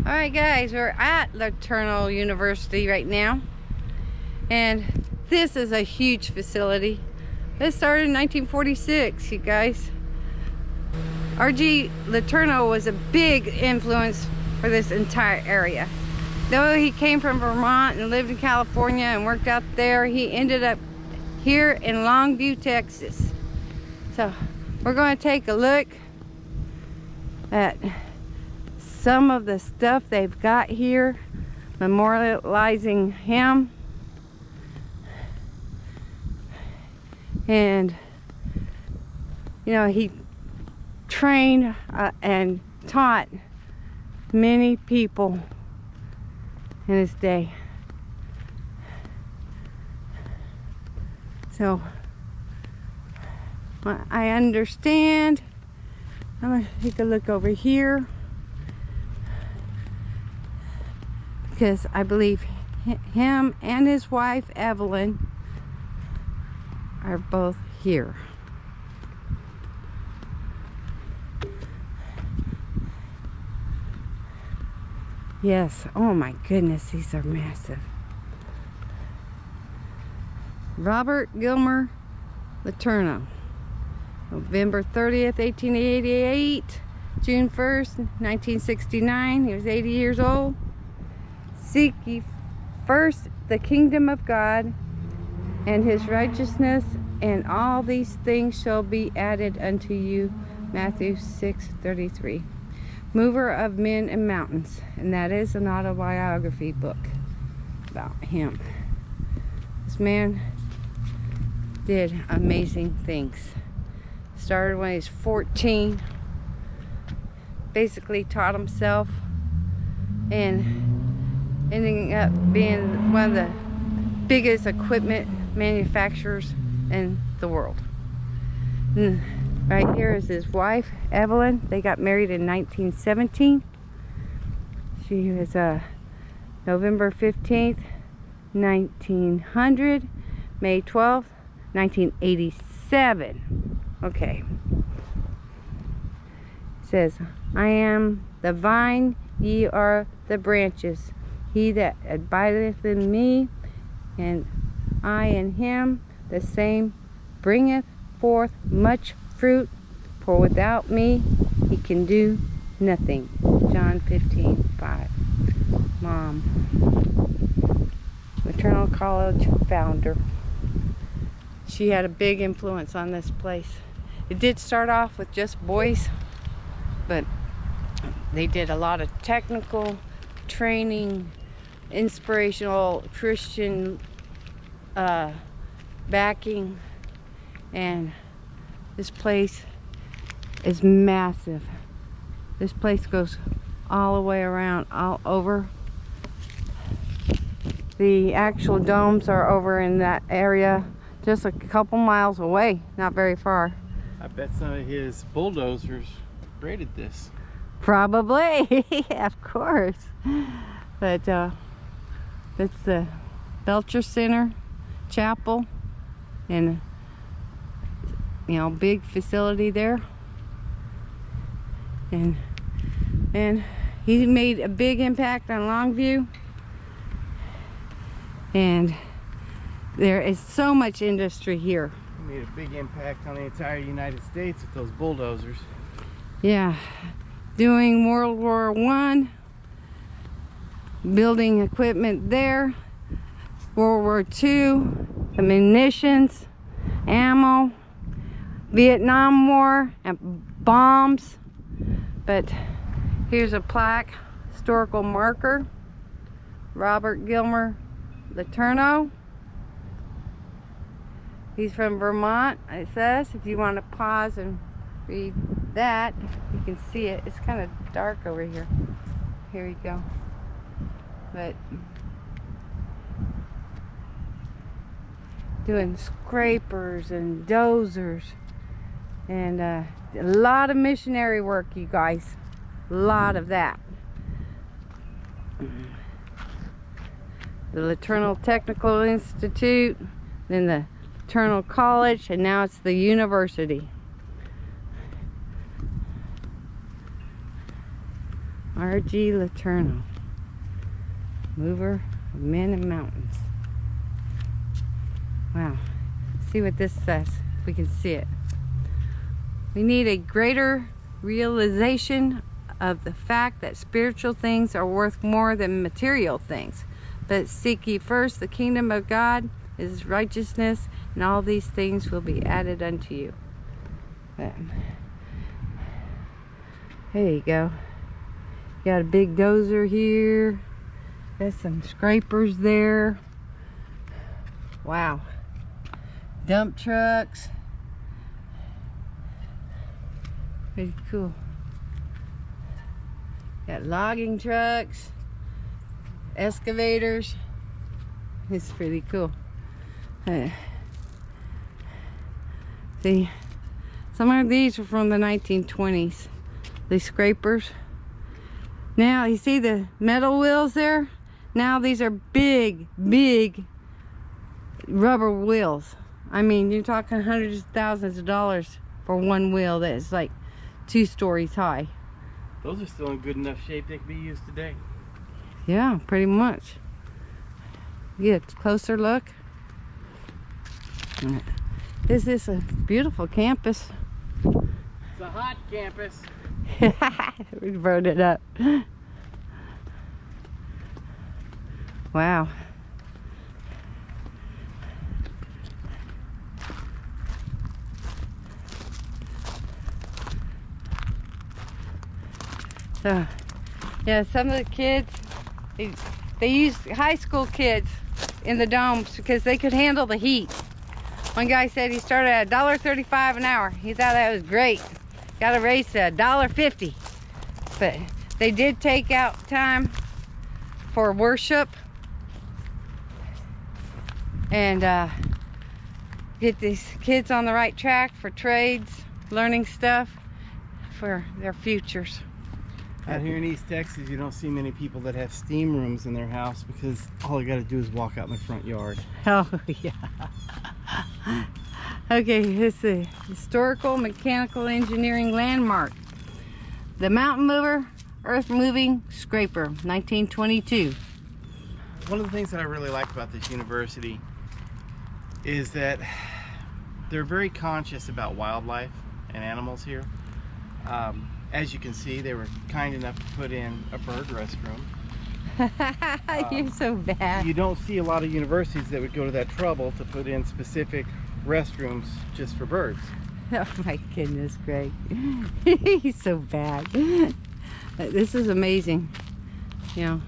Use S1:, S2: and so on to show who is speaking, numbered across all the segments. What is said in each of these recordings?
S1: Alright guys, we're at Latourneau University right now, and this is a huge facility. This started in 1946, you guys. R.G. Latourneau was a big influence for this entire area. Though he came from Vermont and lived in California and worked out there, he ended up here in Longview, Texas. So we're going to take a look at some of the stuff they've got here, memorializing him. And you know, he trained and taught many people in his day. So I understand. I'm gonna take a look over here, because I believe him and his wife Evelyn are both here. Yes, oh my goodness, these are massive. Robert Gilmer Letourneau, November 30th, 1888, June 1st, 1969. He was 80 years old. Seek ye first the kingdom of God and his righteousness, and all these things shall be added unto you. Matthew 6:33. Mover of men and mountains, and that is an autobiography book about him. This man did amazing things. Started when he was 14, basically taught himself, and ending up being one of the biggest equipment manufacturers in the world. And right here is his wife, Evelyn. They got married in 1917. She was November 15th, 1900, May 12th, 1987. Okay. It says, I am the vine, ye are the branches. He that abideth in me, and I in him, the same bringeth forth much fruit, for without me he can do nothing. John 15:5. Mom. Maternal College founder. She had a big influence on this place. It did start off with just boys, but they did a lot of technical training, inspirational Christian backing, and this place is massive. This place goes all the way around, all over. The actual domes are over in that area, just a couple miles away, not very far.
S2: I bet some of his bulldozers rated this.
S1: Probably, of course. But that's the Belcher Center Chapel, and you know, big facility there. And he made a big impact on Longview, and there is so much industry here.
S2: He made a big impact on the entire United States with those bulldozers.
S1: Yeah, doing World War I, building equipment there. World War II, the munitions, ammo, Vietnam War, and bombs. But here's a plaque, historical marker, Robert Gilmer Letourneau. He's from Vermont, it says. If you want to pause and read that, you can see it. It's kind of dark over here. Here we go. But doing scrapers and dozers, and a lot of missionary work, you guys. A lot of that. The Latourneau Technical Institute, then the Latourneau College, and now it's the university. R.G. Latourneau, mover of men and mountains. Wow. Let's see what this says, if we can see it. We need a greater realization of the fact that spiritual things are worth more than material things. But seek ye first the kingdom of God, his righteousness, and all these things will be added unto you. There you go. Got a big dozer here. There's some scrapers there. Wow. Dump trucks. Pretty cool. Got logging trucks, excavators. It's pretty cool. See, some of these are from the 1920s. These scrapers. Now, you see the metal wheels there? Now these are big, big rubber wheels. I mean, you're talking hundreds of thousands of dollars for one wheel that is like 2 stories high.
S2: Those are still in good enough shape they can be used today.
S1: Yeah, pretty much. Get a closer look. This is a beautiful campus.
S2: It's a hot campus.
S1: We burned it up. Wow. So, yeah, some of the kids, they used high school kids in the domes because they could handle the heat. One guy said he started at $1.35 an hour. He thought that was great. Got a raise to $1.50. But they did take out time for worship and get these kids on the right track for trades, learning stuff for their futures.
S2: Out here in East Texas, you don't see many people that have steam rooms in their house because all you got to do is walk out in the front yard.
S1: Oh, yeah. Okay, this is a historical mechanical engineering landmark. The Mountain Mover Earth Moving Scraper, 1922.
S2: One of the things that I really like about this university is that they're very conscious about wildlife and animals here. As you can see, they were kind enough to put in a bird restroom.
S1: You're so bad.
S2: You don't see a lot of universities that would go to that trouble to put in specific restrooms just for birds.
S1: Oh my goodness, Greg. He's so bad. This is amazing. You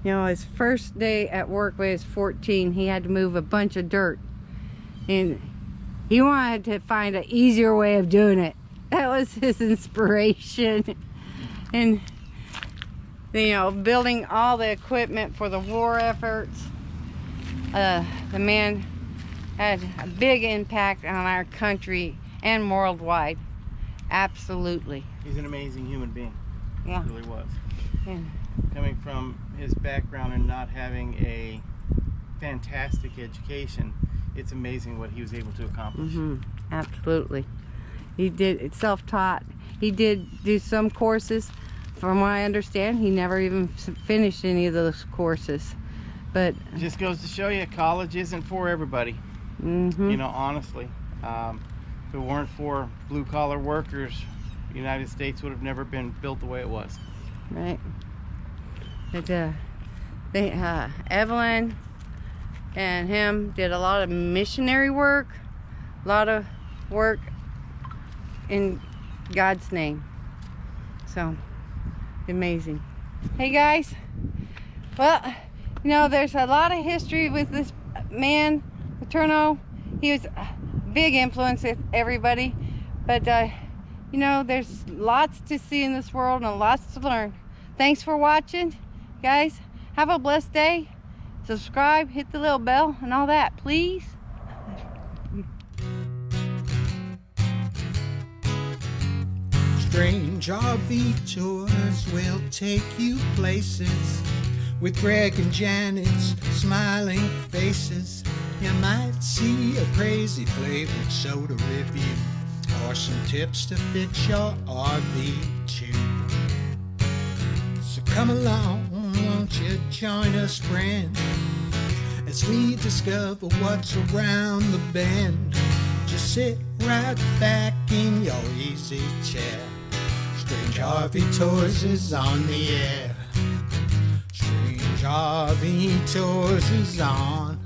S1: know, his first day at work when he was 14, he had to move a bunch of dirt. And he wanted to find an easier way of doing it. That was his inspiration. And, you know, building all the equipment for the war efforts. The man had a big impact on our country and worldwide. Absolutely.
S2: He's an amazing human being.
S1: Yeah.
S2: He really was.
S1: Yeah.
S2: Coming from his background and not having a fantastic education, it's amazing what he was able to accomplish.
S1: Mm-hmm. Absolutely. He did self-taught. He did do some courses. From what I understand, he never even finished any of those courses. But
S2: it just goes to show you, college isn't for everybody.
S1: Mm-hmm.
S2: You know, honestly, if it weren't for blue-collar workers, the United States would have never been built the way it was.
S1: Right. But Evelyn and him did a lot of missionary work, a lot of work in God's name. So amazing. Hey guys, well, you know, there's a lot of history with this man, Latourneau. He was a big influence with everybody, but you know, there's lots to see in this world and lots to learn. Thanks for watching, guys. Have a blessed day. Subscribe, hit the little bell and all that, please.
S3: Strange RV tours will take you places with Greg and Janet's smiling faces. You might see a crazy flavored soda review or some tips to fix your RV too. Come along, won't you join us, friend, as we discover what's around the bend. Just sit right back in your easy chair. Strange RV Tours is on the air. Strange RV Tours is on